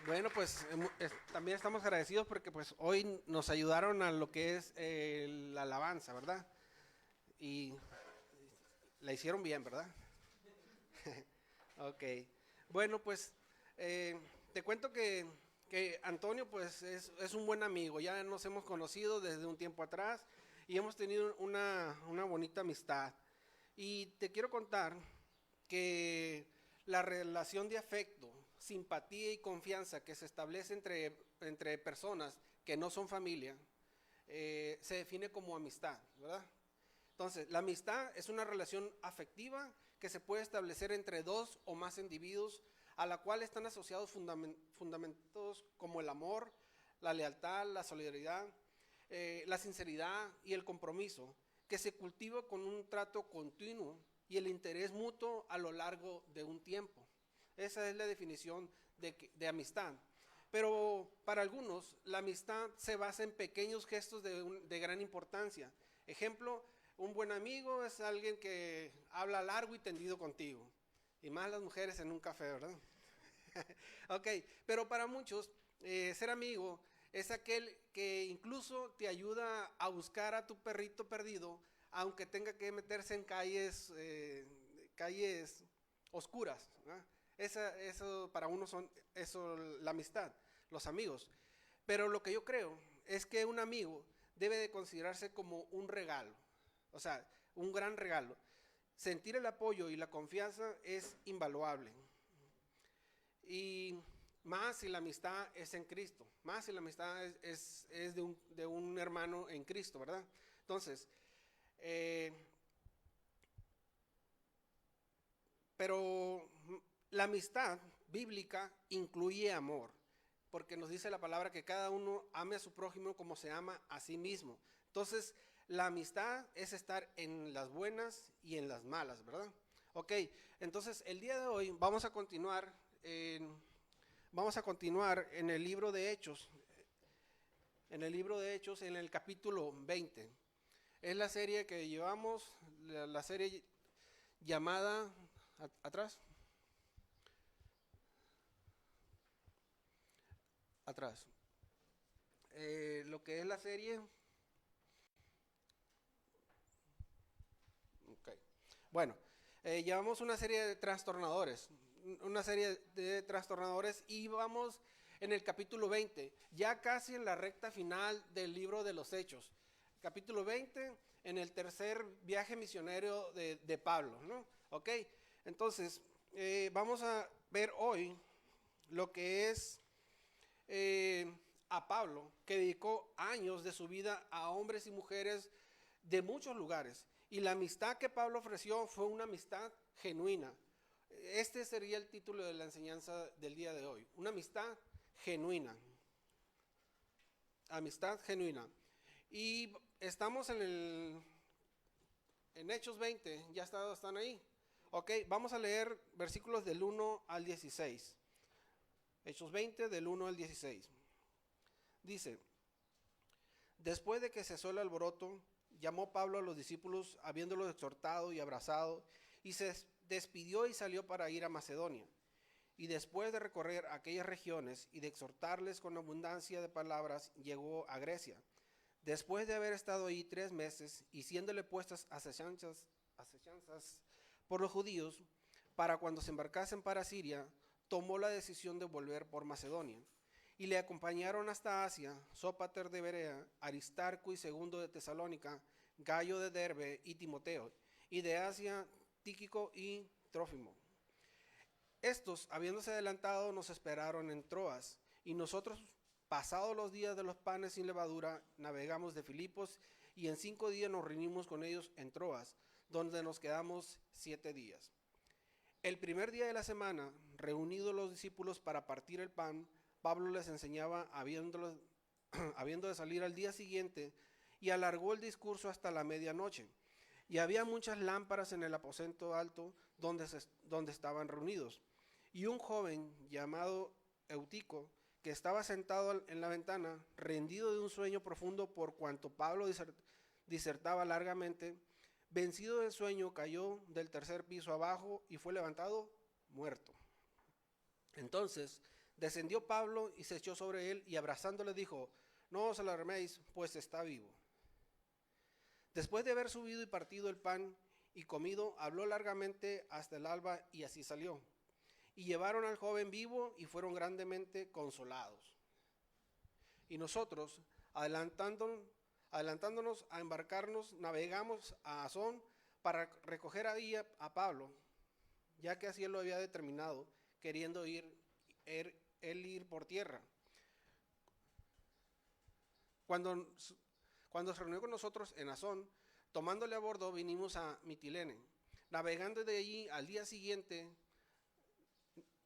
Bueno, pues también estamos agradecidos porque pues hoy nos ayudaron a lo que es la alabanza, ¿verdad? Y la hicieron bien, ¿verdad? Ok. Bueno, pues te cuento que Antonio pues es un buen amigo. Ya nos hemos conocido desde un tiempo atrás y hemos tenido una bonita amistad. Y te quiero contar que la relación de afecto, simpatía y confianza que se establece entre personas que no son familia, se define como amistad, ¿verdad? Entonces, la amistad es una relación afectiva que se puede establecer entre dos o más individuos a la cual están asociados fundamentos como el amor, la lealtad, la solidaridad, la sinceridad y el compromiso, que se cultiva con un trato continuo y el interés mutuo a lo largo de un tiempo. Esa es la definición de amistad. Pero para algunos, la amistad se basa en pequeños gestos de gran importancia. Ejemplo, un buen amigo es alguien que habla largo y tendido contigo. Y más las mujeres en un café, ¿verdad? Ok, pero para muchos, ser amigo es aquel que incluso te ayuda a buscar a tu perrito perdido, aunque tenga que meterse en calles oscuras, ¿no? Eso para uno son eso la amistad, los amigos. Pero lo que yo creo es que un amigo debe de considerarse como un regalo, o sea, un gran regalo. Sentir el apoyo y la confianza es invaluable. Y más si la amistad es en Cristo, más si la amistad es de un hermano en Cristo, ¿verdad? Entonces, eh, pero la amistad bíblica incluye amor, porque nos dice la palabra que cada uno ame a su prójimo como se ama a sí mismo. Entonces, la amistad es estar en las buenas y en las malas, ¿verdad? Ok, entonces el día de hoy vamos a continuar en el libro de Hechos, en el capítulo 20. Es la serie que llevamos, la serie llamada atrás, atrás. Lo que es la serie. Okay. Bueno, llevamos una serie de trastornadores y vamos en el capítulo 20, ya casi en la recta final del libro de los Hechos. Capítulo 20, en el tercer viaje misionero de Pablo, ¿no? Ok, entonces vamos a ver hoy lo que es a Pablo, que dedicó años de su vida a hombres y mujeres de muchos lugares. Y la amistad que Pablo ofreció fue una amistad genuina. Este sería el título de la enseñanza del día de hoy. Una amistad genuina. Amistad genuina. Y estamos en Hechos 20, ya están ahí. Ok, vamos a leer versículos del 1 al 16. Hechos 20 del 1 al 16. Dice, después de que cesó el alboroto, llamó Pablo a los discípulos, habiéndolos exhortado y abrazado, y se despidió y salió para ir a Macedonia. Y después de recorrer aquellas regiones y de exhortarles con abundancia de palabras, llegó a Grecia. Después de haber estado ahí 3 meses y siéndole puestas acechanzas por los judíos, para cuando se embarcasen para Siria, tomó la decisión de volver por Macedonia. Y le acompañaron hasta Asia, Sópater de Berea, Aristarco y Segundo de Tesalónica, Gallo de Derbe y Timoteo, y de Asia, Tíquico y Trófimo. Estos, habiéndose adelantado, nos esperaron en Troas, y nosotros, pasados los días de los panes sin levadura, navegamos de Filipos, y en 5 días nos reunimos con ellos en Troas, donde nos quedamos 7 días. El primer día de la semana, reunidos los discípulos para partir el pan, Pablo les enseñaba habiendo de salir al día siguiente, y alargó el discurso hasta la medianoche. Y había muchas lámparas en el aposento alto donde estaban reunidos. Y un joven llamado Eutico, que estaba sentado en la ventana, rendido de un sueño profundo por cuanto Pablo disertaba largamente, vencido del sueño, cayó del tercer piso abajo y fue levantado muerto. Entonces Descendió Pablo y se echó sobre él y abrazándole dijo: no os alarméis, pues está vivo. Después de haber subido y partido el pan y comido, habló largamente hasta el alba y así salió. Y llevaron al joven vivo y fueron grandemente consolados. Y nosotros, adelantándonos a embarcarnos, navegamos a Asón para recoger ahí a Pablo, ya que así él lo había determinado, queriendo él ir por tierra. Cuando se reunió con nosotros en Asón, tomándole a bordo, vinimos a Mitilene. Navegando de allí al día siguiente,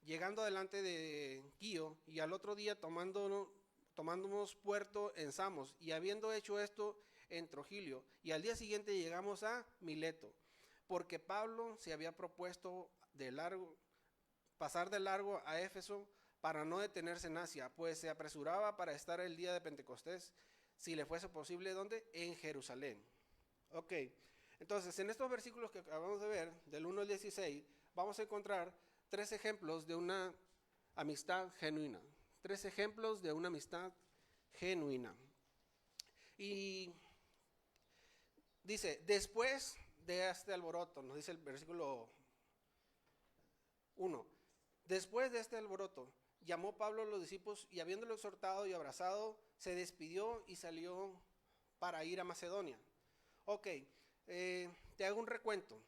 llegando adelante de Quío, y al otro día tomándonos puerto en Samos, y habiendo hecho esto en Trogilio, y al día siguiente llegamos a Mileto, porque Pablo se había propuesto pasar de largo a Éfeso para no detenerse en Asia, pues se apresuraba para estar el día de Pentecostés, si le fuese posible, ¿dónde? En Jerusalén. Ok, entonces en estos versículos que acabamos de ver, del 1 al 16, vamos a encontrar 3 ejemplos de una amistad genuina. 3 ejemplos de una amistad genuina. Y dice, después de este alboroto, nos dice el versículo 1, después de este alboroto, llamó Pablo a los discípulos y habiéndolo exhortado y abrazado, se despidió y salió para ir a Macedonia. Ok, te hago un recuento.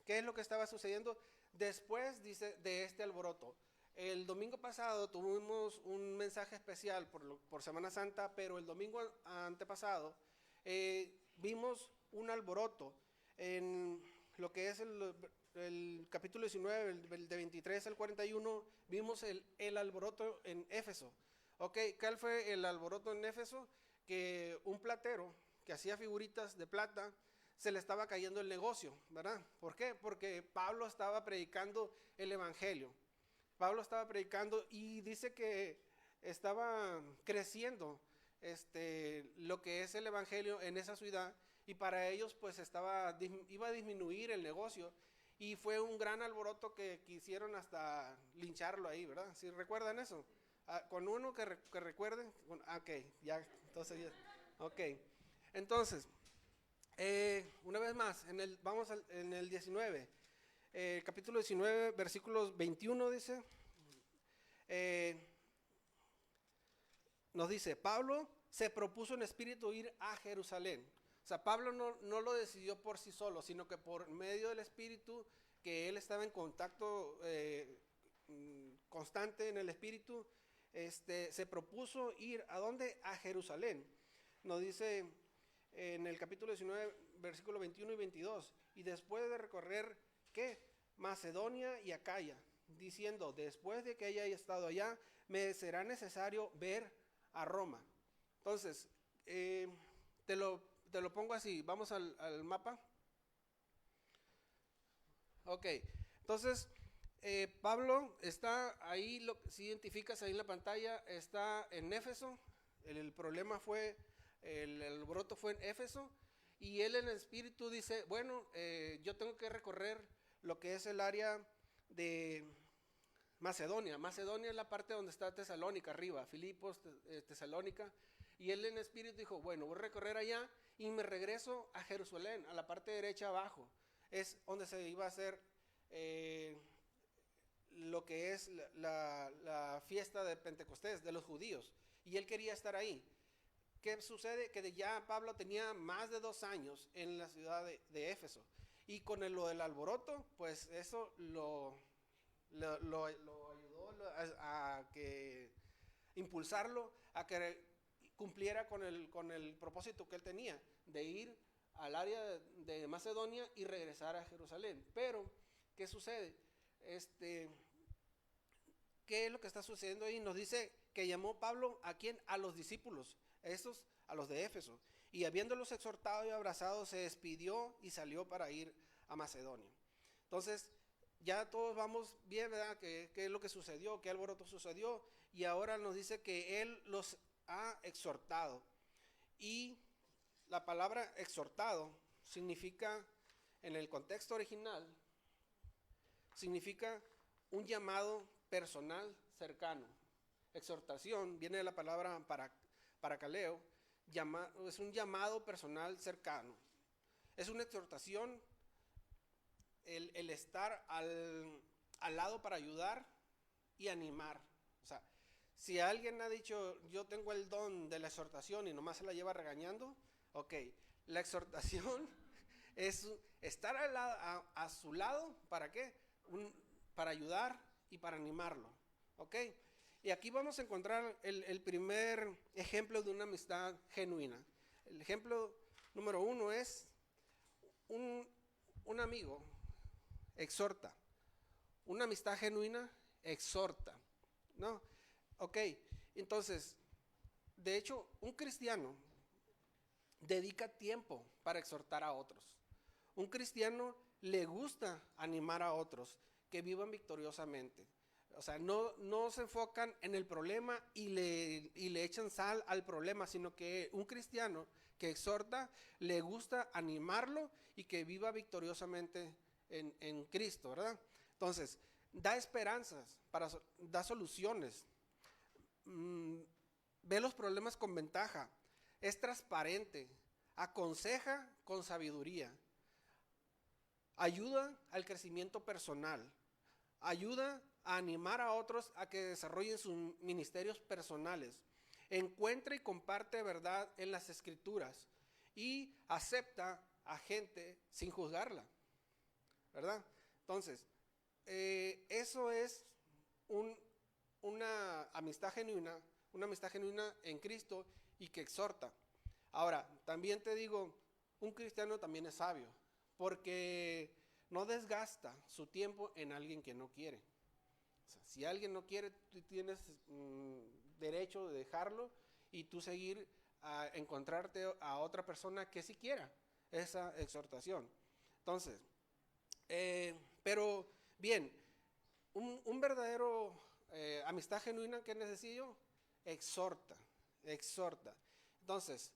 ¿Qué es lo que estaba sucediendo después, dice, de este alboroto? El domingo pasado tuvimos un mensaje especial por Semana Santa, pero el domingo antepasado vimos un alboroto en lo que es el capítulo 19, de 23 al 41, vimos el alboroto en Éfeso. Ok, ¿cuál fue el alboroto en Éfeso? Que un platero que hacía figuritas de plata, se le estaba cayendo el negocio, ¿verdad? ¿Por qué? Porque Pablo estaba predicando el evangelio. Pablo estaba predicando y dice que estaba creciendo lo que es el evangelio en esa ciudad, y para ellos pues iba a disminuir el negocio, y fue un gran alboroto que quisieron hasta lincharlo ahí, ¿verdad? ¿Sí recuerdan eso? Con uno que recuerden. Ok, ya, entonces ya. Ok, entonces, una vez más, vamos en el 19, capítulo 19, versículos 21 dice, nos dice, Pablo se propuso en espíritu ir a Jerusalén. O sea, Pablo no lo decidió por sí solo, sino que por medio del espíritu, que él estaba en contacto constante en el espíritu, se propuso ir ¿a dónde? A Jerusalén. Nos dice en el capítulo 19, versículos 21 y 22, y después de recorrer, ¿qué? Macedonia y Acaya, diciendo, después de que haya estado allá, me será necesario ver a Roma. Entonces, te lo pongo así, vamos al mapa. Ok, entonces, Pablo está ahí, si identificas ahí en la pantalla, está en Éfeso. El problema fue, el alboroto fue en Éfeso, y él en el espíritu dice, bueno, yo tengo que recorrer lo que es el área de Macedonia. Macedonia es la parte donde está Tesalónica arriba, Filipos, Tesalónica, y él en el espíritu dijo, bueno, voy a recorrer allá y me regreso a Jerusalén, a la parte derecha abajo, es donde se iba a hacer lo que es la fiesta de Pentecostés de los judíos, y él quería estar ahí. ¿Qué sucede? Que ya Pablo tenía más de 2 años en la ciudad de Éfeso, y con lo del alboroto, pues eso lo ayudó a que impulsarlo a que cumpliera con el propósito que él tenía de ir al área de Macedonia y regresar a Jerusalén. Pero, ¿qué sucede? ¿Qué es lo que está sucediendo ahí? Nos dice que llamó Pablo ¿a quién? A los discípulos, a los de Éfeso, y habiéndolos exhortado y abrazado, se despidió y salió para ir a Macedonia. Entonces, ya todos vamos bien, ¿verdad? ¿Qué es lo que sucedió? ¿Qué alboroto sucedió? Y ahora nos dice que él los ha exhortado. Y la palabra exhortado significa, en el contexto original, significa un llamado personal cercano. exhortación viene de la palabra paracaleo, es un llamado personal cercano. Es una exhortación el estar al lado para ayudar y animar. O sea, si alguien ha dicho, yo tengo el don de la exhortación y nomás se la lleva regañando, ok, la exhortación es estar a su lado, ¿para qué? Para ayudar y para animarlo, ok. Y aquí vamos a encontrar el primer ejemplo de una amistad genuina. El ejemplo número 1 es un amigo exhorta. Una amistad genuina exhorta, ¿no? Ok, entonces, de hecho, un cristiano dedica tiempo para exhortar a otros. Un cristiano le gusta animar a otros que vivan victoriosamente. O sea, no se enfocan en el problema y le echan sal al problema, sino que un cristiano que exhorta le gusta animarlo y que viva victoriosamente en Cristo, ¿verdad? Entonces, da esperanzas, da soluciones, ve los problemas con ventaja, es transparente, aconseja con sabiduría, ayuda al crecimiento personal, ayuda a animar a otros a que desarrollen sus ministerios personales, encuentra y comparte verdad en las escrituras y acepta a gente sin juzgarla, ¿verdad? Entonces, eso es una amistad genuina en Cristo y que exhorta. Ahora, también te digo, un cristiano también es sabio, porque no desgasta su tiempo en alguien que no quiere. O sea, si alguien no quiere, tú tienes derecho de dejarlo y tú seguir a encontrarte a otra persona que sí quiera esa exhortación. Entonces, pero bien, un verdadero amistad genuina que necesito, exhorta. Entonces,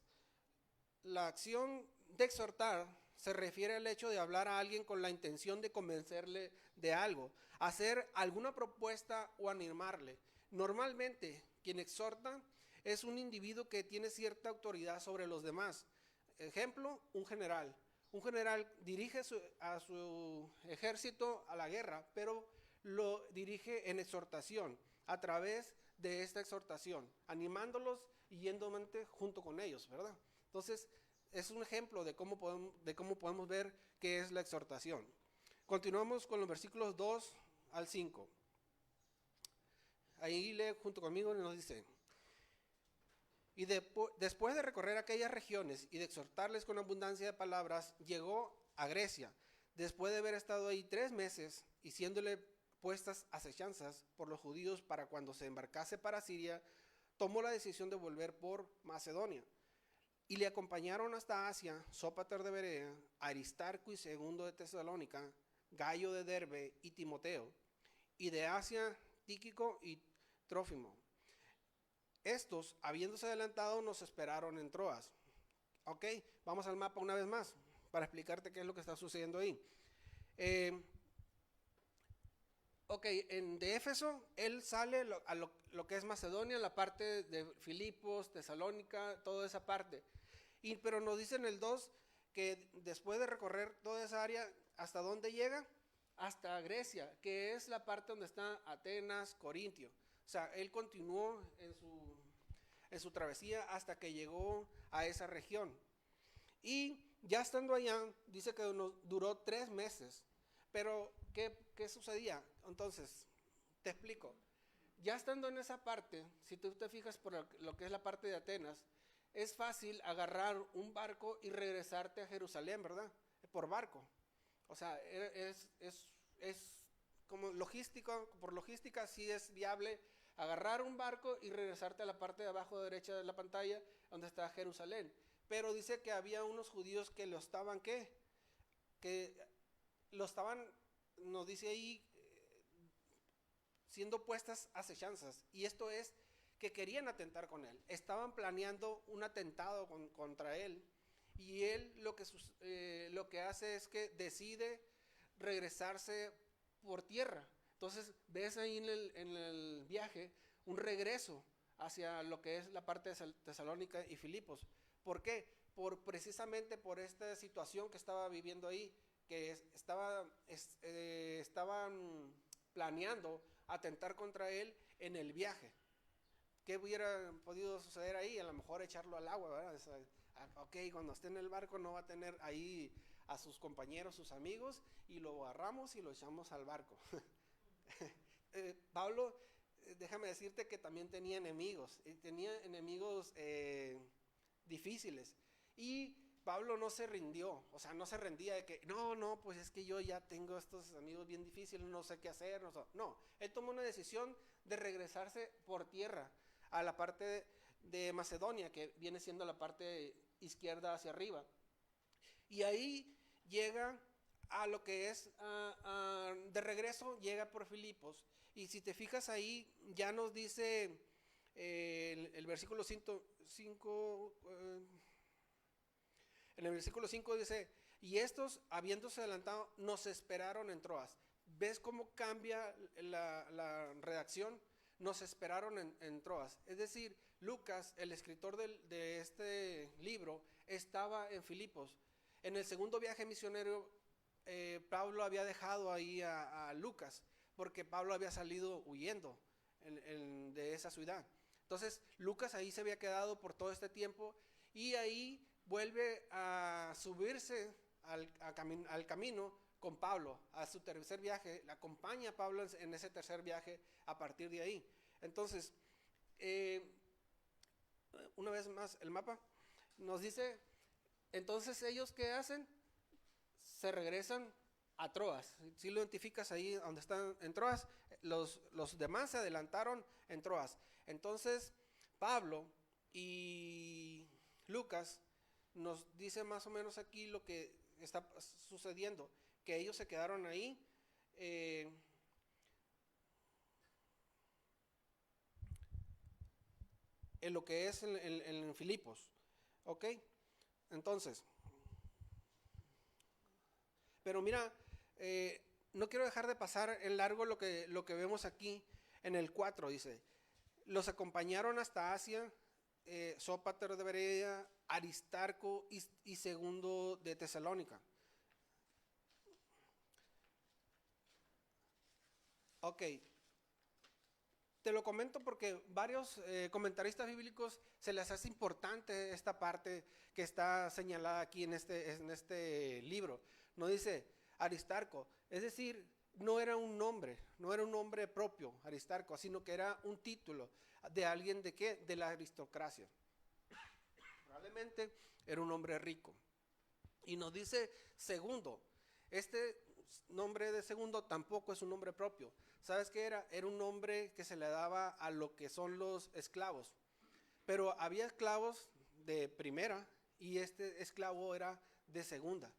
la acción de exhortar se refiere al hecho de hablar a alguien con la intención de convencerle de algo, hacer alguna propuesta o animarle. Normalmente, quien exhorta es un individuo que tiene cierta autoridad sobre los demás. Ejemplo, un general. Un general dirige a su ejército a la guerra, pero lo dirige en exhortación, a través de esta exhortación, animándolos y yéndose junto con ellos, ¿verdad? Entonces, es un ejemplo de cómo podemos ver qué es la exhortación. Continuamos con los versículos 2 al 5. Ahí lee junto conmigo y nos dice: y después de recorrer aquellas regiones y de exhortarles con abundancia de palabras, llegó a Grecia, después de haber estado ahí 3 meses y siéndole puestas acechanzas por los judíos para cuando se embarcase para Siria, tomó la decisión de volver por Macedonia. Y le acompañaron hasta Asia Sópater de Berea, Aristarco y Segundo de Tesalónica, Gayo de Derbe y Timoteo, y de Asia Tíquico y Trófimo. Estos, habiéndose adelantado, nos esperaron en Troas. Ok, vamos al mapa una vez más para explicarte qué es lo que está sucediendo ahí. De Éfeso, él sale a lo que es Macedonia, la parte de Filipos, Tesalónica, toda esa parte. Pero nos dice en el 2 que después de recorrer toda esa área, ¿hasta dónde llega? Hasta Grecia, que es la parte donde está Atenas, Corintio. O sea, él continuó en su travesía hasta que llegó a esa región. Y ya estando allá, dice que duró 3 meses. Pero, ¿qué sucedía? Entonces, te explico. Ya estando en esa parte, si tú te fijas por lo que es la parte de Atenas, es fácil agarrar un barco y regresarte a Jerusalén, ¿verdad? Por barco. O sea, es como por logística sí es viable agarrar un barco y regresarte a la parte de abajo derecha de la pantalla donde está Jerusalén. Pero dice que había unos judíos que lo estaban, que lo estaban, nos dice ahí, siendo puestas acechanzas. Y esto es que querían atentar con él. Estaban planeando un atentado contra él. Y él lo que hace es que decide regresarse por tierra. Entonces ves ahí en el viaje un regreso hacia lo que es la parte de Tesalónica y Filipos. ¿Por qué? Precisamente por esta situación que estaba viviendo ahí, que estaban planeando atentar contra él en el viaje. ¿Qué hubiera podido suceder ahí? A lo mejor echarlo al agua, ¿verdad? Ok, cuando esté en el barco no va a tener ahí a sus compañeros, sus amigos, y lo agarramos y lo echamos al barco. Pablo, déjame decirte que también tenía enemigos difíciles. Y Pablo no se rindió, o sea, no se rendía de que, no, pues es que yo ya tengo estos amigos bien difíciles, no sé qué hacer. No, él tomó una decisión de regresarse por tierra a la parte de Macedonia, que viene siendo la parte izquierda hacia arriba. Y ahí llega a lo que es, de regreso, llega por Filipos. Y si te fijas ahí, ya nos dice el versículo 5, en el versículo 5 dice, y estos, habiéndose adelantado, nos esperaron en Troas. ¿Ves cómo cambia la redacción? Nos esperaron en Troas. Es decir, Lucas, el escritor de este libro, estaba en Filipos. En el segundo viaje misionero, Pablo había dejado ahí a Lucas, porque Pablo había salido huyendo de esa ciudad. Entonces, Lucas ahí se había quedado por todo este tiempo, y ahí vuelve a subirse al camino con Pablo, a su tercer viaje. Le acompaña a Pablo en ese tercer viaje a partir de ahí. Entonces, una vez más, el mapa nos dice, entonces ellos ¿qué hacen? Se regresan a Troas. Si lo identificas ahí donde están en Troas, los demás se adelantaron en Troas. Entonces, Pablo y Lucas nos dice más o menos aquí lo que está sucediendo, que ellos se quedaron ahí en lo que es en Filipos. ¿Ok? Entonces, pero mira, no quiero dejar de pasar en largo lo que vemos aquí en el 4, dice, los acompañaron hasta Asia, Sópater de Berea, Aristarco y Segundo de Tesalónica. Ok, te lo comento porque varios comentaristas bíblicos se les hace importante esta parte que está señalada aquí en este libro. No dice Aristarco, es decir, no era un nombre propio, Aristarco, sino que era un título de alguien de qué, de la aristocracia. Probablemente era un hombre rico. Y nos dice Segundo. Este nombre de Segundo tampoco es un nombre propio. ¿Sabes qué era? Era un nombre que se le daba a lo que son los esclavos. Pero había esclavos de primera y este esclavo era de segunda.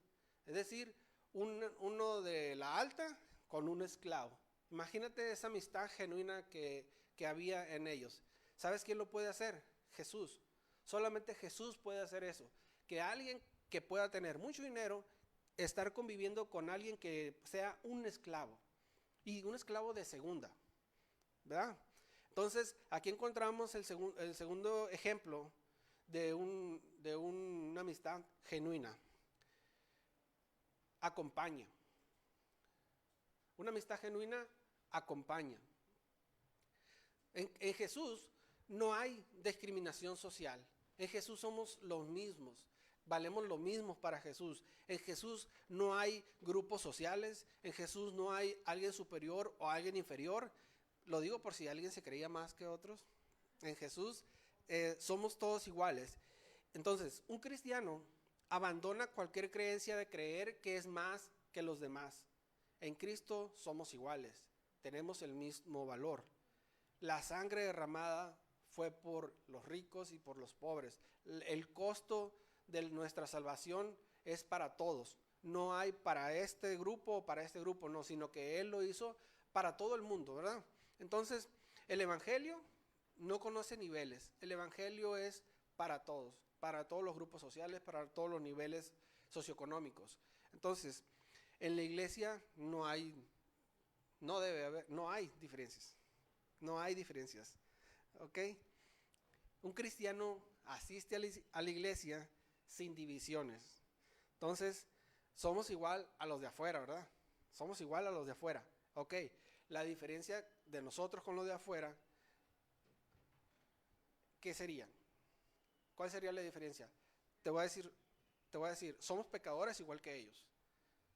Es decir, uno de la alta con un esclavo. Imagínate esa amistad genuina que había en ellos. ¿Sabes quién lo puede hacer? Jesús. Solamente Jesús puede hacer eso. Que alguien que pueda tener mucho dinero, estar conviviendo con alguien que sea un esclavo. Y un esclavo de segunda, ¿verdad? Entonces, aquí encontramos el segundo ejemplo de una amistad genuina. Acompaña. Una amistad genuina acompaña. En Jesús no hay discriminación social. En Jesús somos los mismos. Valemos lo mismo para Jesús. En Jesús no hay grupos sociales. En Jesús no hay alguien superior o alguien inferior. Lo digo por si alguien se creía más que otros. En Jesús somos todos iguales. Entonces, un cristiano abandona cualquier creencia de creer que es más que los demás. En Cristo somos iguales. Tenemos el mismo valor. La sangre derramada fue por los ricos y por los pobres. El costo de nuestra salvación es para todos. No hay para este grupo o para este grupo, no, sino que Él lo hizo para todo el mundo, ¿verdad? Entonces, el Evangelio no conoce niveles. El Evangelio es para todos los grupos sociales, para todos los niveles socioeconómicos. Entonces, en la iglesia no hay diferencias. No hay diferencias. ¿ok? Un cristiano asiste a la iglesia sin divisiones. Entonces, somos igual a los de afuera, ¿verdad? Somos igual a los de afuera. Ok, la diferencia de nosotros con los de afuera, ¿qué sería? ¿Cuál sería la diferencia? Te voy a decir, somos pecadores igual que ellos.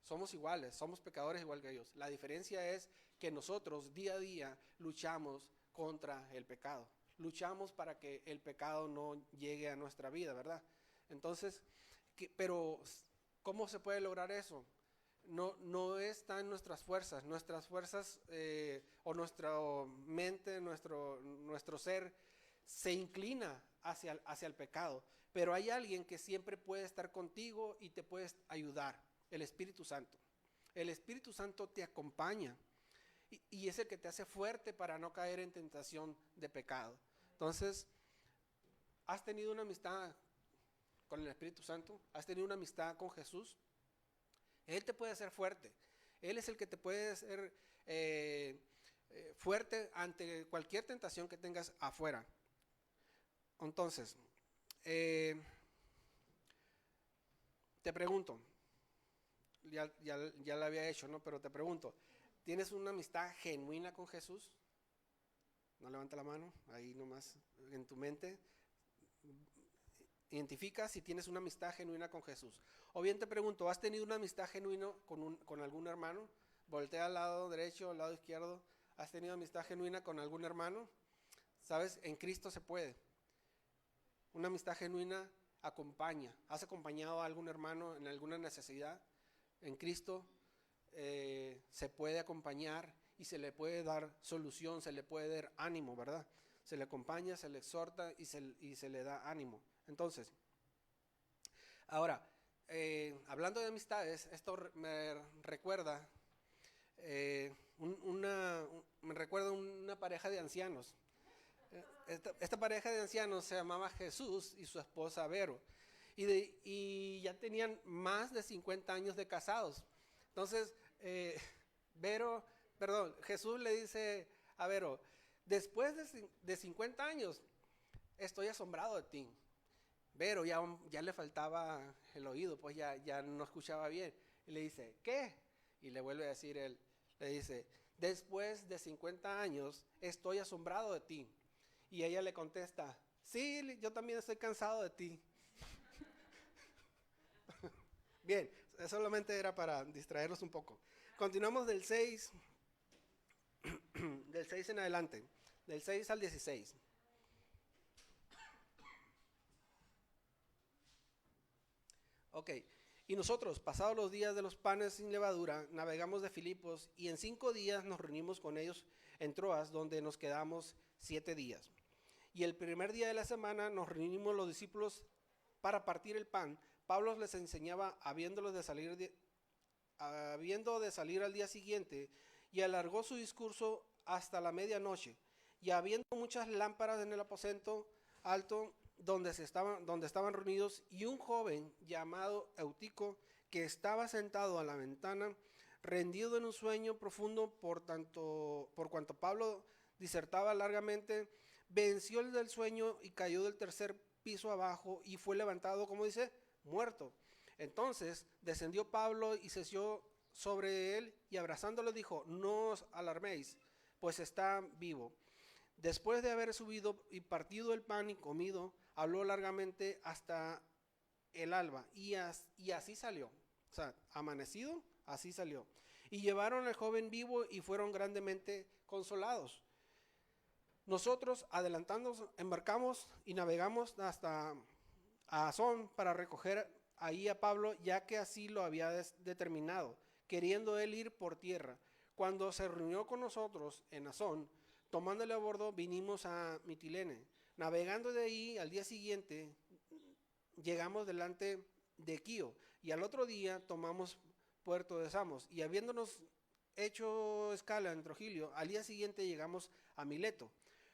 Somos iguales, somos pecadores igual que ellos. La diferencia es que nosotros día a día luchamos contra el pecado. Luchamos para que el pecado no llegue a nuestra vida, ¿verdad? Entonces, pero ¿cómo se puede lograr eso? No está en nuestras fuerzas o nuestra mente, nuestro ser se inclina hacia el pecado. Pero hay alguien que siempre puede estar contigo y te puede ayudar, el Espíritu Santo. El Espíritu Santo te acompaña y es el que te hace fuerte para no caer en tentación de pecado. Entonces, ¿has tenido una amistad con el Espíritu Santo? ¿Has tenido una amistad con Jesús? Él te puede hacer fuerte. Él es el que te puede hacer fuerte ante cualquier tentación que tengas afuera. Entonces, te pregunto, ya lo había hecho, ¿no? Pero te pregunto, ¿tienes una amistad genuina con Jesús? No levanta la mano, ahí nomás en tu mente. Identifica si tienes una amistad genuina con Jesús. O bien te pregunto, ¿has tenido una amistad genuina con algún hermano? Voltea al lado derecho, al lado izquierdo. ¿Has tenido amistad genuina con algún hermano? ¿Sabes? En Cristo se puede. Una amistad genuina acompaña. ¿Has acompañado a algún hermano en alguna necesidad? En Cristo se puede acompañar y se le puede dar solución, se le puede dar ánimo, ¿verdad? Se le acompaña, se le exhorta y se le da ánimo. Entonces, ahora, hablando de amistades, esto me recuerda una pareja de ancianos. Esta pareja de ancianos se llamaba Jesús y su esposa Vero. Y ya tenían más de 50 años de casados. Entonces, Jesús le dice a Vero, después de 50 años, estoy asombrado de ti. Vero ya le faltaba el oído, pues ya no escuchaba bien. Y le dice, ¿qué? Y le vuelve a decir él, le dice, después de 50 años, estoy asombrado de ti. Y ella le contesta, sí, yo también estoy cansado de ti. Bien, solamente era para distraerlos un poco. Continuamos del 6 en adelante, del 6 al 16. Ok, y nosotros, pasados los días de los panes sin levadura, navegamos de Filipos y en 5 días nos reunimos con ellos en Troas, donde nos quedamos 7 días. Y el primer día de la semana nos reunimos los discípulos para partir el pan. Pablo les enseñaba habiendo de salir al día siguiente y alargó su discurso hasta la medianoche. Y habiendo muchas lámparas en el aposento alto donde estaban reunidos, y un joven llamado Eutico que estaba sentado a la ventana, rendido en un sueño profundo por cuanto Pablo disertaba largamente, venció el del sueño y cayó del tercer piso abajo y fue levantado, como dice, muerto. Entonces descendió Pablo y se echó sobre él y abrazándolo dijo, no os alarméis, pues está vivo. Después de haber subido y partido el pan y comido, habló largamente hasta el alba y así salió. O sea, amanecido, así salió. Y llevaron al joven vivo y fueron grandemente consolados. Nosotros, adelantándonos, embarcamos y navegamos hasta Asón para recoger ahí a Pablo, ya que así lo había determinado, queriendo él ir por tierra. Cuando se reunió con nosotros en Asón, tomándole a bordo, vinimos a Mitilene. Navegando de ahí, al día siguiente, llegamos delante de Quío, y al otro día tomamos puerto de Samos, y habiéndonos hecho escala en Trogilio, al día siguiente llegamos a Mileto,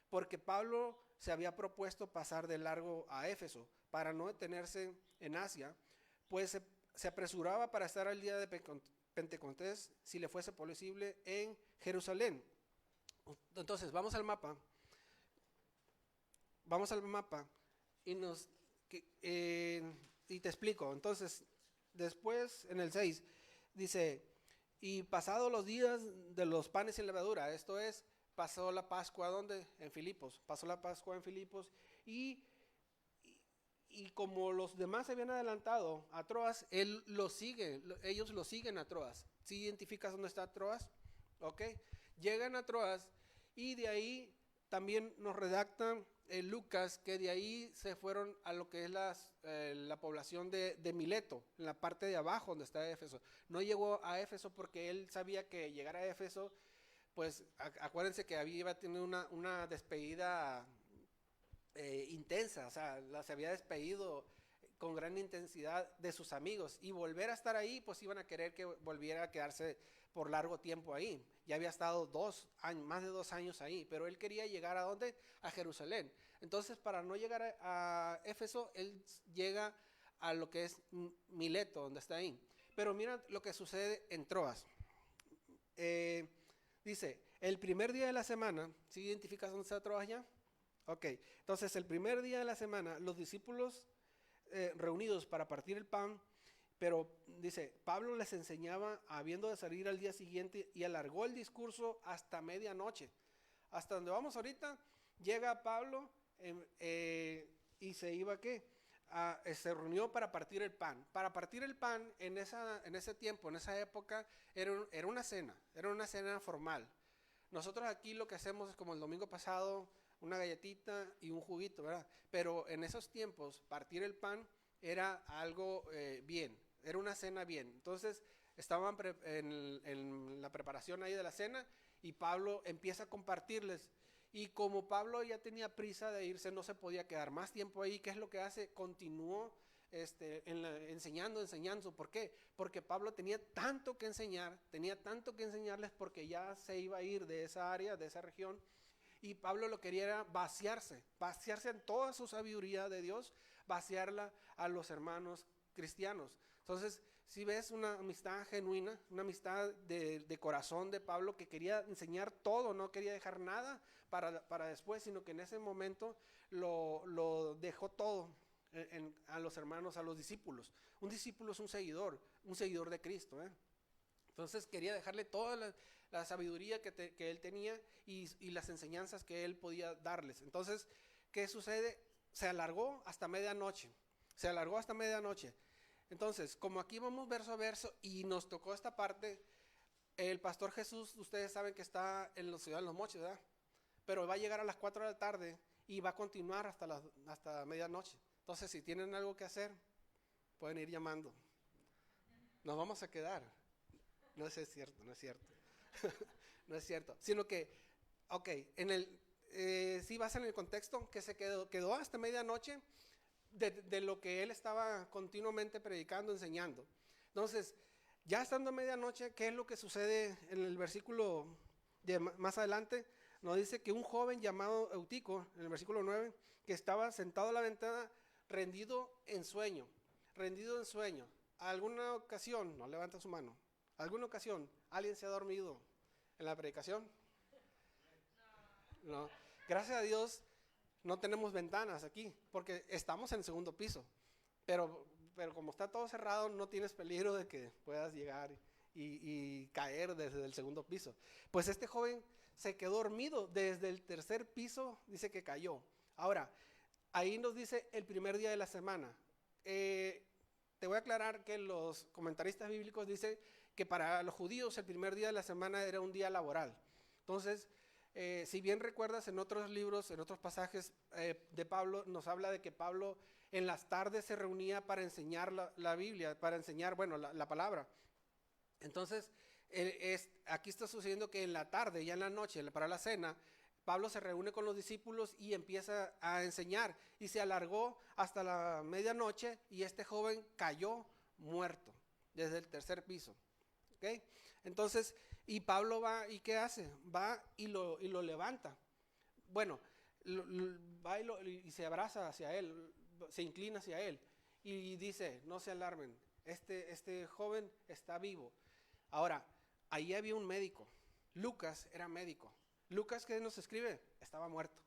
porque Pablo se había propuesto pasar de largo a Éfeso, para no detenerse en Asia, pues se apresuraba para estar al día de Pentecostés, si le fuese posible, en Jerusalén. Entonces, vamos al mapa. vamos al mapa y y te explico. Entonces, después en el 6 dice, y pasados los días de los panes sin levadura, esto es, pasó la Pascua, ¿dónde? En Filipos. Pasó la Pascua en Filipos y, y como los demás se habían adelantado a Troas, ellos lo siguen a Troas. ¿Sí identificas dónde está Troas? ¿Ok? Llegan a Troas y de ahí también nos redactan Lucas que de ahí se fueron a lo que es la población de Mileto, en la parte de abajo donde está Éfeso. No llegó a Éfeso porque él sabía que llegar a Éfeso, pues acuérdense que iba a tener una despedida intensa, o sea, se había despedido con gran intensidad de sus amigos y volver a estar ahí, pues iban a querer que volviera a quedarse por largo tiempo ahí. Ya había estado más de 2 años ahí, pero él quería llegar ¿a dónde? A Jerusalén. Entonces, para no llegar a Éfeso, él llega a lo que es Mileto, donde está ahí. Pero mira lo que sucede en Troas. Dice, el primer día de la semana, ¿sí identificas dónde está Troas ya? Ok, entonces el primer día de la semana, los discípulos reunidos para partir el pan, pero dice, Pablo les enseñaba habiendo de salir al día siguiente y alargó el discurso hasta medianoche. Hasta donde vamos ahorita, llega Pablo y se iba ¿qué? Se reunió para partir el pan. Para partir el pan en ese tiempo, en esa época, era una cena formal. Nosotros aquí lo que hacemos es como el domingo pasado, una galletita y un juguito, ¿verdad? Pero en esos tiempos, partir el pan era algo bien, era una cena bien. Entonces, estaban en la preparación ahí de la cena y Pablo empieza a compartirles. Y como Pablo ya tenía prisa de irse, no se podía quedar más tiempo ahí. ¿Qué es lo que hace? Continuó enseñando. ¿Por qué? Porque Pablo tenía tanto que enseñarles porque ya se iba a ir de esa área, de esa región. Y Pablo lo quería era vaciarse en toda su sabiduría de Dios, vaciarla a los hermanos cristianos. Entonces, si ves una amistad genuina, una amistad de corazón de Pablo que quería enseñar todo, no quería dejar nada para después, sino que en ese momento lo dejó todo a los hermanos, a los discípulos. Un discípulo es un seguidor de Cristo, ¿eh? Entonces quería dejarle toda la sabiduría que él tenía y las enseñanzas que él podía darles. Entonces, ¿qué sucede? Se alargó hasta medianoche. Entonces, como aquí vamos verso a verso y nos tocó esta parte, el pastor Jesús, ustedes saben que está en la ciudad de Los Mochis, ¿verdad? Pero va a llegar a las 4 de la tarde y va a continuar hasta medianoche. Entonces, si tienen algo que hacer, pueden ir llamando. Nos vamos a quedar. No es cierto. No es cierto. Sino que, ok, si vas en el contexto, que se quedó hasta medianoche de lo que él estaba continuamente predicando, enseñando. Entonces, ya estando a medianoche, ¿qué es lo que sucede en el versículo más adelante? Nos dice que un joven llamado Eutico, en el versículo 9, que estaba sentado a la ventana rendido en sueño. ¿Alguna ocasión? No levanta su mano. ¿Alguna ocasión alguien se ha dormido en la predicación? No. Gracias a Dios no tenemos ventanas aquí porque estamos en el segundo piso. Pero como está todo cerrado, no tienes peligro de que puedas llegar y caer desde el segundo piso. Pues este joven se quedó dormido desde el tercer piso, dice que cayó. Ahora, ahí nos dice el primer día de la semana. Te voy a aclarar que los comentaristas bíblicos dicen que para los judíos el primer día de la semana era un día laboral. Entonces, si bien recuerdas en otros libros, en otros pasajes de Pablo, nos habla de que Pablo en las tardes se reunía para enseñar la Biblia, para enseñar, bueno, la palabra. Entonces, aquí está sucediendo que en la tarde, ya en la noche, para la cena, Pablo se reúne con los discípulos y empieza a enseñar. Y se alargó hasta la medianoche y este joven cayó muerto desde el tercer piso. ¿Okay? Entonces, y Pablo va y ¿qué hace? Va y lo levanta. Bueno, va y se abraza hacia él, se inclina hacia él y dice, no se alarmen, este joven está vivo. Ahora, ahí había un médico. Lucas era médico. Lucas, ¿qué nos escribe? Estaba muerto.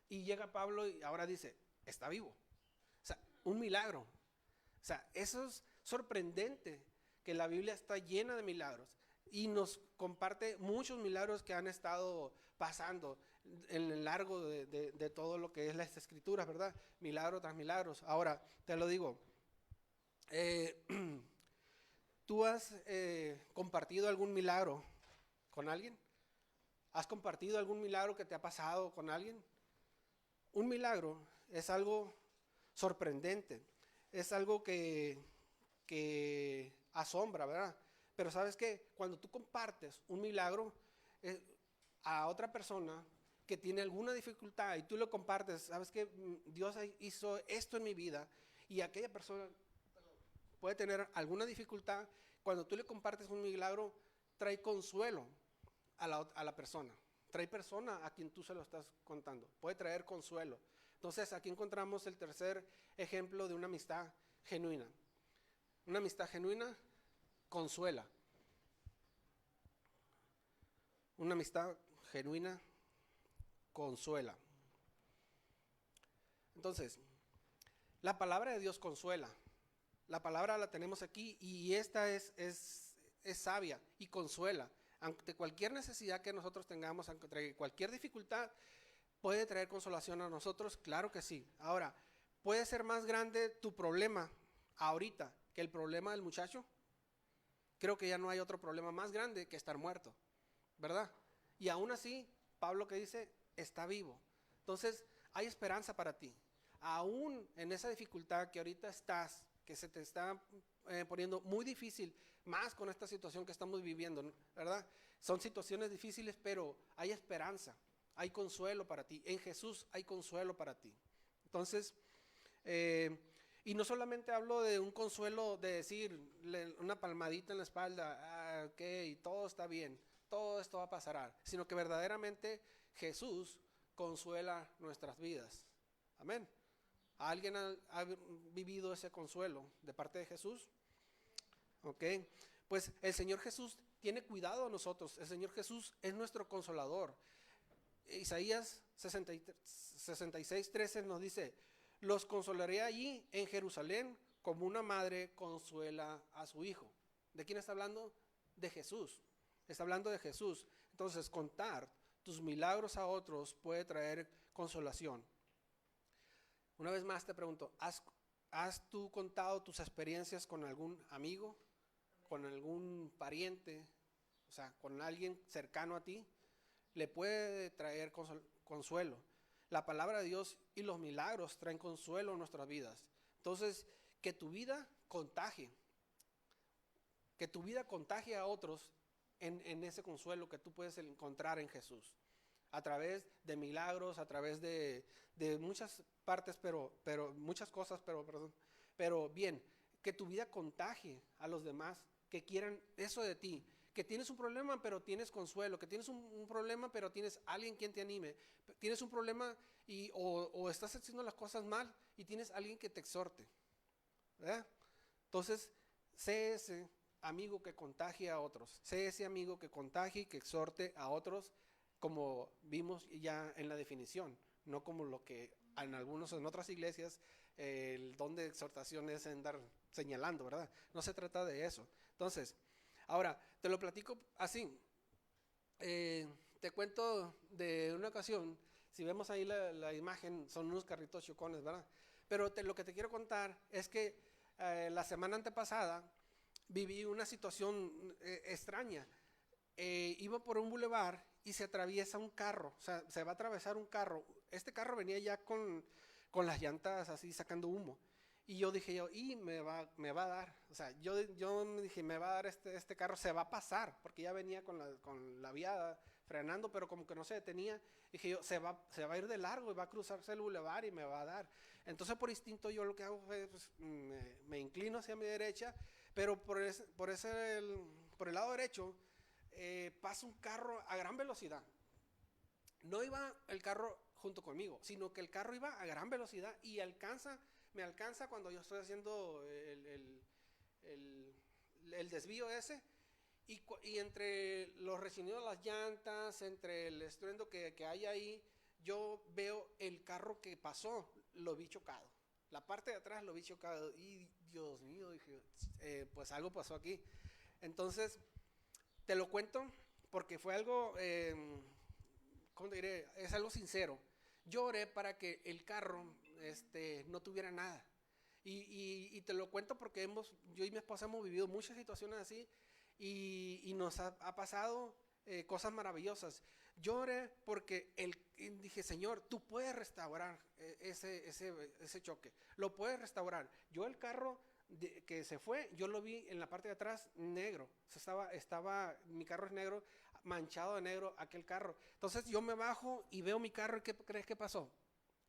Y llega Pablo y ahora dice, está vivo. O sea, un milagro. O sea, eso es sorprendente, que la Biblia está llena de milagros y nos comparte muchos milagros que han estado pasando en el largo de todo lo que es las escrituras, ¿verdad? Milagro tras milagros. Ahora, te lo digo, eh, ¿tú has compartido algún milagro con alguien? ¿Has compartido algún milagro que te ha pasado con alguien? Un milagro es algo sorprendente, es algo que asombra, ¿verdad? Pero sabes que cuando tú compartes un milagro eh, a otra persona que tiene alguna dificultad y tú lo compartes, sabes que Dios hizo esto en mi vida, y aquella persona puede tener alguna dificultad, cuando tú le compartes un milagro, trae consuelo a la persona. Trae persona a quien tú se lo estás contando. Puede traer consuelo. Entonces aquí encontramos el tercer ejemplo de una amistad genuina. Una amistad genuina consuela. Una amistad genuina consuela. Entonces, la palabra de Dios consuela. La palabra la tenemos aquí y esta es sabia y consuela. Ante cualquier necesidad que nosotros tengamos, ante cualquier dificultad, ¿puede traer consolación a nosotros? Claro que sí. Ahora, ¿puede ser más grande tu problema ahorita que el problema del muchacho? Creo que ya no hay otro problema más grande que estar muerto, ¿verdad? Y aún así, Pablo que dice, está vivo. Entonces, hay esperanza para ti. Aún en esa dificultad que ahorita estás, que se te está poniendo muy difícil, más con esta situación que estamos viviendo, ¿verdad? Son situaciones difíciles, pero hay esperanza, hay consuelo para ti. En Jesús hay consuelo para ti. Entonces, y no solamente hablo de un consuelo de decir una palmadita en la espalda, ok, todo está bien, todo esto va a pasar, sino que verdaderamente Jesús consuela nuestras vidas. Amén. ¿Alguien ha vivido ese consuelo de parte de Jesús? Ok, pues el Señor Jesús tiene cuidado de nosotros. El Señor Jesús es nuestro consolador. Isaías 66:13 nos dice, los consolaré allí en Jerusalén como una madre consuela a su hijo. ¿De quién está hablando? De Jesús. Está hablando de Jesús. Entonces, contar tus milagros a otros puede traer consolación. Una vez más te pregunto, ¿has tú contado tus experiencias con algún amigo, con algún pariente, o sea, con alguien cercano a ti? Le puede traer consuelo. La palabra de Dios y los milagros traen consuelo en nuestras vidas. Entonces, que tu vida contagie a otros en ese consuelo que tú puedes encontrar en Jesús. A través de milagros, a través de muchas partes, muchas cosas, pero bien, que tu vida contagie a los demás que quieran eso de ti. Que tienes un problema, pero tienes consuelo. Que tienes un problema, pero tienes alguien quien te anime. Tienes un problema o estás haciendo las cosas mal y tienes alguien que te exhorte, ¿verdad? Entonces, sé ese amigo que contagie a otros. Sé ese amigo que contagie y que exhorte a otros, como vimos ya en la definición. No como lo que en otras iglesias, el don de exhortación es andar señalando, ¿verdad? No se trata de eso. Entonces, ahora, te lo platico así. Te cuento de una ocasión, si vemos ahí la imagen, son unos carritos chocones, ¿verdad? Pero lo que te quiero contar es que la semana antepasada viví una situación extraña. Iba por un bulevar y se atraviesa un carro, o sea, se va a atravesar un carro. Este carro venía ya con las llantas así sacando humo. Y yo dije me va a dar, o sea, yo me dije, me va a dar este carro, se va a pasar, porque ya venía con la viada frenando, pero como que no se detenía. Dije yo, se va a ir de largo y va a cruzarse el bulevar y me va a dar. Entonces por instinto yo lo que hago es, pues, me inclino hacia mi derecha, pero por el lado derecho pasa un carro a gran velocidad. No iba el carro junto conmigo, sino que el carro iba a gran velocidad y me alcanza cuando yo estoy haciendo el desvío ese, y entre los resinidos de las llantas, entre el estruendo que hay ahí, yo veo el carro que pasó, lo vi chocado. La parte de atrás lo vi chocado y Dios mío, dije, pues algo pasó aquí. Entonces, te lo cuento porque fue algo, ¿cómo te diré? Es algo sincero. Yo oré para que el carro no tuviera nada. Y te lo cuento porque yo y mi esposa hemos vivido muchas situaciones así y nos ha pasado cosas maravillosas. Yo oré porque dije, Señor, tú puedes restaurar ese choque, lo puedes restaurar. Yo el carro que se fue, yo lo vi en la parte de atrás negro. O sea, mi carro es negro, manchado de negro aquel carro. Entonces yo me bajo y veo mi carro y ¿qué crees que pasó?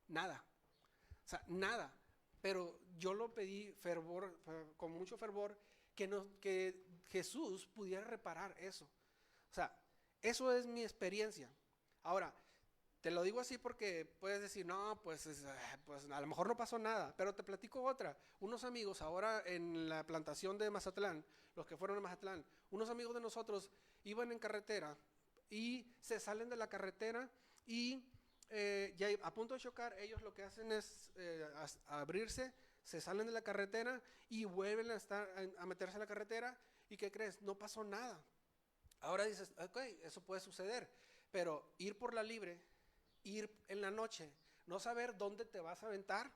Nada. O sea, nada. Pero yo lo pedí con mucho fervor, que Jesús pudiera reparar eso. O sea, eso es mi experiencia. Ahora, te lo digo así porque puedes decir, no, pues a lo mejor no pasó nada, pero te platico otra. Unos amigos ahora en la plantación de Mazatlán, los que fueron a Mazatlán, unos amigos de nosotros iban en carretera y se salen de la carretera y ya a punto de chocar, ellos lo que hacen es abrirse, se salen de la carretera y vuelven a meterse a la carretera. ¿Y qué crees? No pasó nada. Ahora dices, ok, eso puede suceder, pero ir por la libre, ir en la noche, no saber dónde te vas a aventar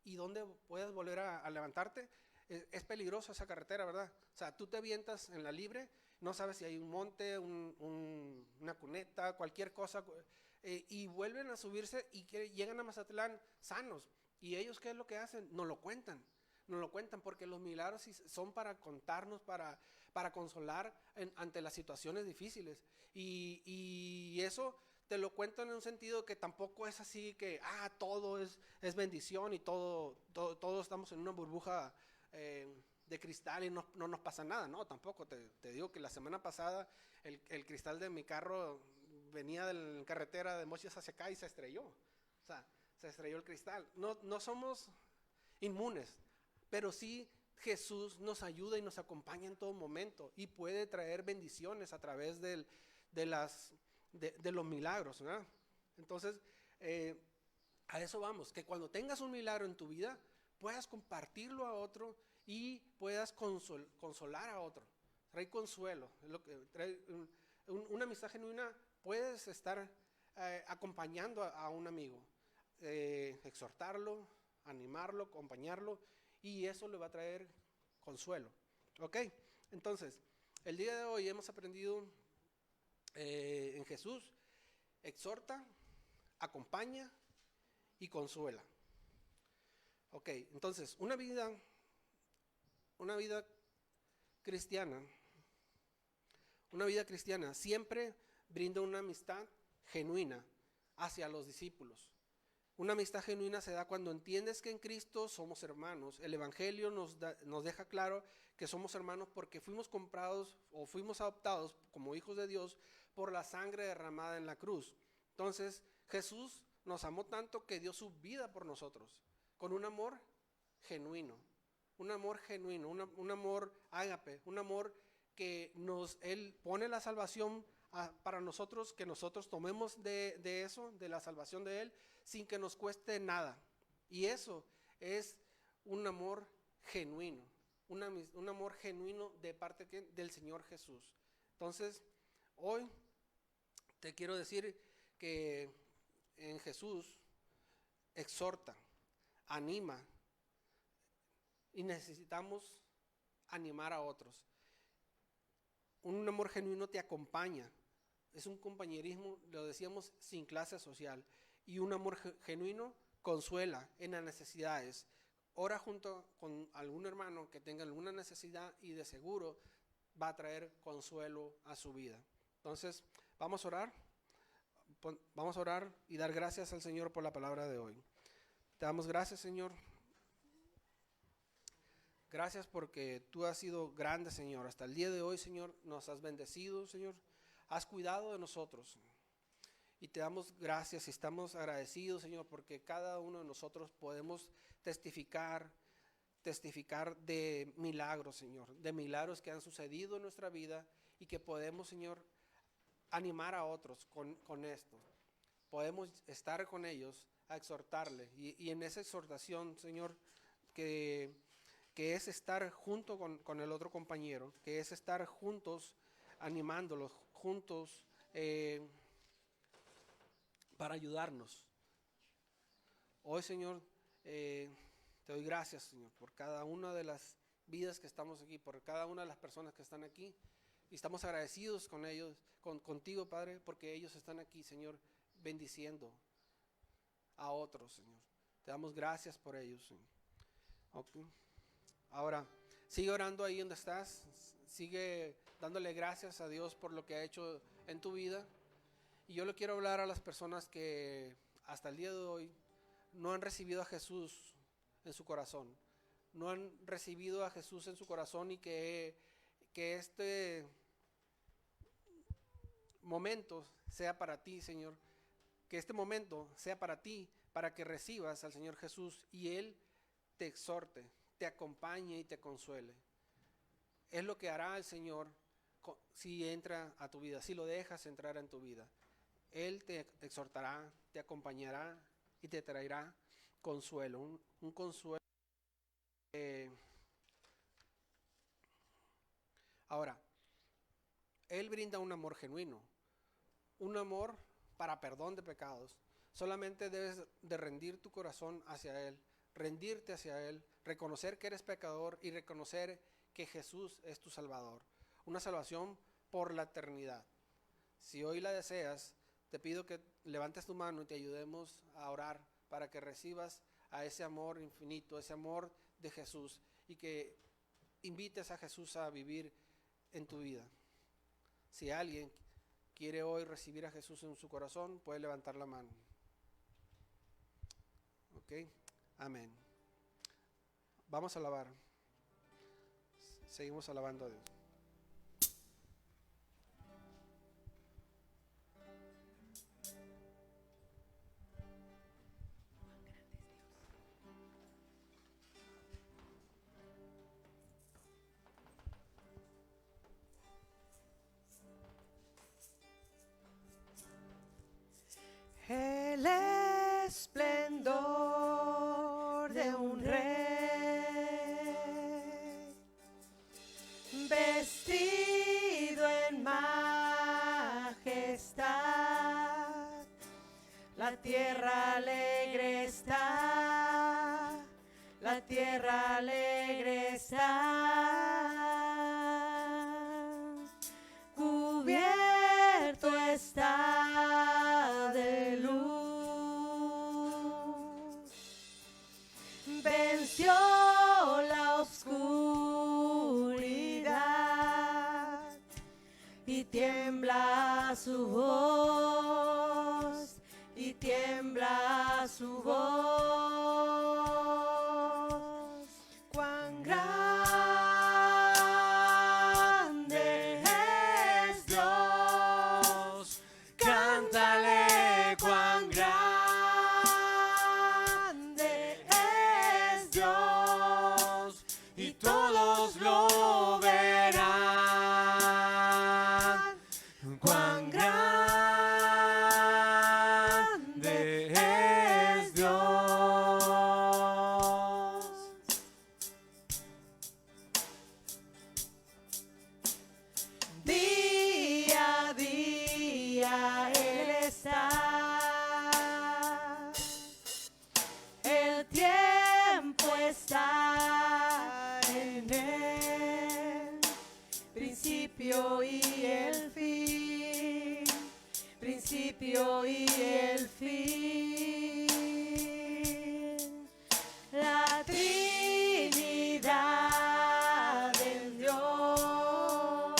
y dónde puedes volver a levantarte, es peligroso esa carretera, ¿verdad? O sea, tú te avientas en la libre, no sabes si hay un monte, una cuneta, cualquier cosa, y vuelven a subirse y llegan a Mazatlán sanos. ¿Y ellos qué es lo que hacen? Nos lo cuentan porque los milagros son para contarnos, para consolar ante las situaciones difíciles. Y eso te lo cuento en un sentido que tampoco es así que todo es bendición y todo estamos en una burbuja de cristal y no nos pasa nada. No, tampoco. Te digo que la semana pasada el cristal de mi carro venía de la carretera de Mochis hacia acá y se estrelló. O sea, se estrelló el cristal. No somos inmunes, pero sí Jesús nos ayuda y nos acompaña en todo momento y puede traer bendiciones a través de los milagros, ¿verdad? Entonces, a eso vamos, que cuando tengas un milagro en tu vida, puedas compartirlo a otro y puedas consolar a otro. Trae consuelo, es lo que trae una amistad genuina. Puedes estar acompañando a un amigo, exhortarlo, animarlo, acompañarlo, y eso le va a traer consuelo. ¿Ok? Entonces, el día de hoy hemos aprendido en Jesús, exhorta, acompaña y consuela. Ok, entonces, una vida cristiana, siempre brinda una amistad genuina hacia los discípulos. Una amistad genuina se da cuando entiendes que en Cristo somos hermanos. El Evangelio nos deja claro que somos hermanos porque fuimos comprados o fuimos adoptados como hijos de Dios por la sangre derramada en la cruz. Entonces, Jesús nos amó tanto que dio su vida por nosotros, con un amor genuino, un amor ágape, un amor que Él pone la salvación para nosotros, que nosotros tomemos de eso, de la salvación de Él, sin que nos cueste nada. Y eso es un amor genuino, un amor genuino de parte del Señor Jesús. Entonces, hoy te quiero decir que en Jesús exhorta, anima, y necesitamos animar a otros. Un amor genuino te acompaña. Es un compañerismo, lo decíamos, sin clase social. Y un amor genuino consuela en las necesidades. Ora junto con algún hermano que tenga alguna necesidad y de seguro va a traer consuelo a su vida. Entonces, vamos a orar. Vamos a orar y dar gracias al Señor por la palabra de hoy. Te damos gracias, Señor. Gracias porque tú has sido grande, Señor. Hasta el día de hoy, Señor, nos has bendecido, Señor. Has cuidado de nosotros. Y te damos gracias y estamos agradecidos, Señor, porque cada uno de nosotros podemos testificar de milagros, Señor. De milagros que han sucedido en nuestra vida y que podemos, Señor, animar a otros con esto. podemos estar con ellos a exhortarle. Y en esa exhortación, Señor, que es estar junto con el otro compañero, que es estar juntos, animándolos, juntos para ayudarnos. Hoy, Señor, te doy gracias, Señor, por cada una de las vidas que estamos aquí, por cada una de las personas que están aquí. Y estamos agradecidos con ellos, contigo, Padre, porque ellos están aquí, Señor, bendiciendo a otros, Señor. Te damos gracias por ellos, Señor. Okay. Ahora, sigue orando ahí donde estás. Sigue dándole gracias a Dios por lo que ha hecho en tu vida. Y yo le quiero hablar a las personas que hasta el día de hoy no han recibido a Jesús en su corazón. No han recibido a Jesús en su corazón y que este momento sea para ti, Señor. Que este momento sea para ti, para que recibas al Señor Jesús y Él te exhorte, te acompañe y te consuele. Es lo que hará el Señor si entra a tu vida, si lo dejas entrar en tu vida. Él te exhortará, te acompañará y te traerá consuelo, un consuelo. Ahora, Él brinda un amor genuino, un amor para perdón de pecados. Solamente debes de rendir tu corazón hacia Él, rendirte hacia Él, reconocer que eres pecador y reconocer que Jesús es tu Salvador. Una salvación por la eternidad. Si hoy la deseas, te pido que levantes tu mano y te ayudemos a orar para que recibas a ese amor infinito, ese amor de Jesús, y que invites a Jesús a vivir en tu vida. Si alguien quiere hoy recibir a Jesús en su corazón, puede levantar la mano. Ok, amén. Vamos a alabar. Seguimos alabando a Dios. El esplendor de un rey, vestido en majestad, la tierra alegre está, la tierra alegre está, cubierto está de luz, venció la oscuridad y tiembla su voz, y tiembla su voz. Cuán grande es Dios, cántale cuán grande es Dios, y todos lo verán. Cuán grande es Dios. Día a día Él está, el tiempo está en Él, principio y el fin, principio y el fin. La Trinidad en Dios,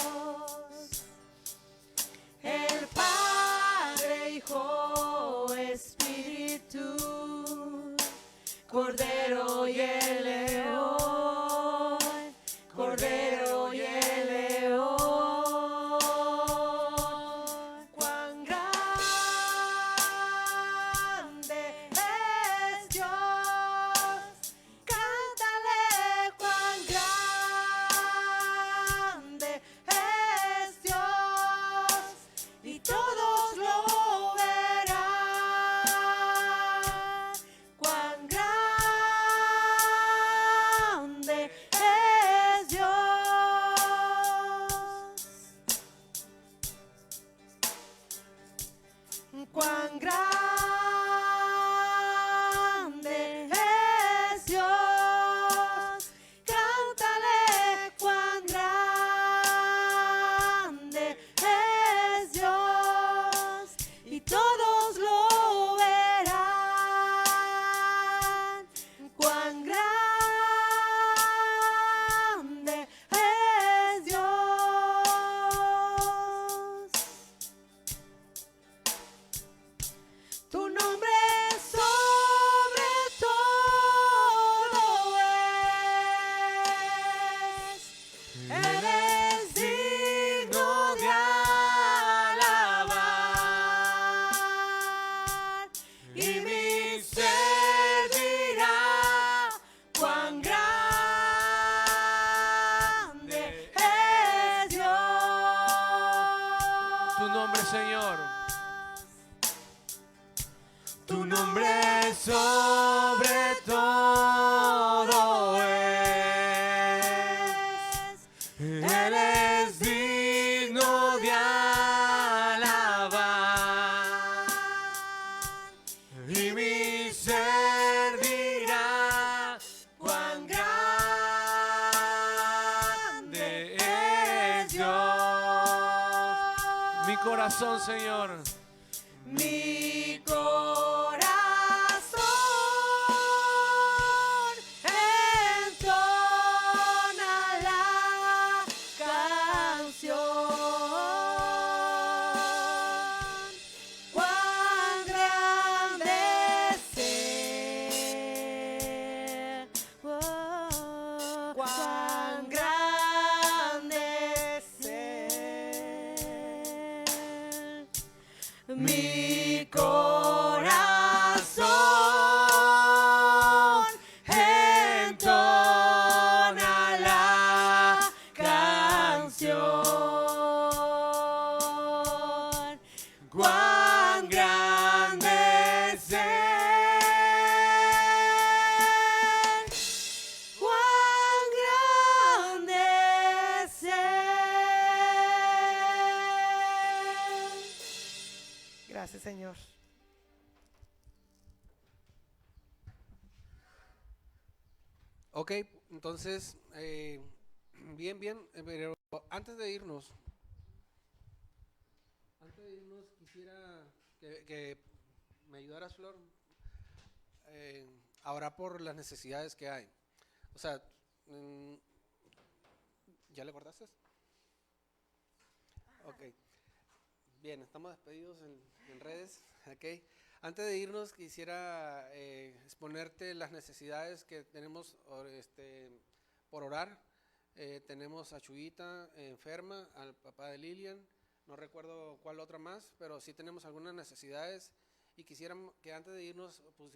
el Padre, Hijo, Espíritu, Cordero y el León, Cordero y el León. Cuán grande es Dios, cántale cuán grande es Dios, y todos lo verán. sobre todo Él es digno de alabar, y mi ser dirá cuán grande es Dios. Mi corazón, Señor. Mi corazón entona la canción. Cuán grande es Él. Oh, cuán grande es Él. Mi corazón entona la canción. Cuán grande es Él. Cuán grande es Él. Gracias, Señor. Ok, entonces, bien, pero antes de irnos quisiera que me ayudaras, Flor, a orar por las necesidades que hay. O sea, ¿ya le guardaste? Ok. Bien, estamos despedidos en redes. Okay. Antes de irnos, quisiera exponerte las necesidades que tenemos por orar. Tenemos a Chuyita enferma, al papá de Lilian, no recuerdo cuál otra más, pero sí tenemos algunas necesidades y quisiéramos que antes de irnos pusiéramos